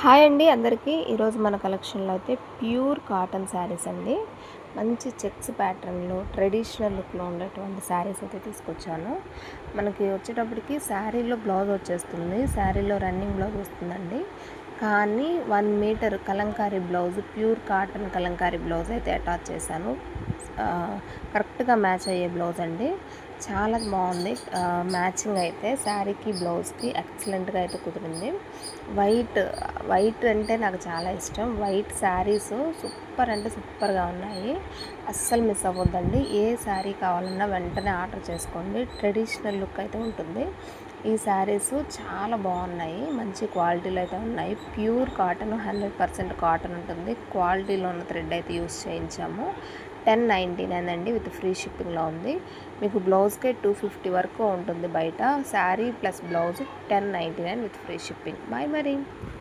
Hi అండి అందరికీ. ఈరోజు మన కలెక్షన్లో అయితే ప్యూర్ కాటన్ శారీస్ అండి. మంచి చెక్స్ ప్యాటర్న్లో ట్రెడిషనల్ లుక్లో ఉండేటువంటి శారీస్ అయితే తీసుకొచ్చాను. మనకి వచ్చేటప్పటికి శారీలో బ్లౌజ్ వచ్చేస్తుంది, శారీలో రన్నింగ్ బ్లౌజ్ వస్తుందండి. కానీ 1 metre kalamkari blouse, pure cotton kalamkari blouse అయితే అటాచ్ చేశాను. కరెక్ట్గా మ్యాచ్ అయ్యే బ్లౌజ్ అండి. చాలా బాగుంది. మ్యాచింగ్ అయితే శారీకి బ్లౌజ్కి ఎక్సలెంట్గా అయితే కుదిరింది. వైట్ అంటే నాకు చాలా ఇష్టం. వైట్ శారీస్ సూపర్ అంటే సూపర్గా ఉన్నాయి. అస్సలు మిస్ అవ్వద్దండి. ఏ శారీ కావాలన్నా వెంటనే ఆర్డర్ చేసుకోండి. ట్రెడిషనల్ లుక్ అయితే ఉంటుంది. ఈ శారీస్ చాలా బాగున్నాయి, మంచి క్వాలిటీలో అయితే ఉన్నాయి. ప్యూర్ కాటన్, 100% కాటన్ ఉంటుంది. క్వాలిటీలో ఉన్న థ్రెడ్ అయితే యూస్ చేయించాము. 1099 అండి, విత్ ఫ్రీ షిప్పింగ్లో ఉంది. మీకు బ్లౌజ్కే 250 వరకు ఉంటుంది బయట. Sari plus blouse 1099 with free shipping. Bye మరి.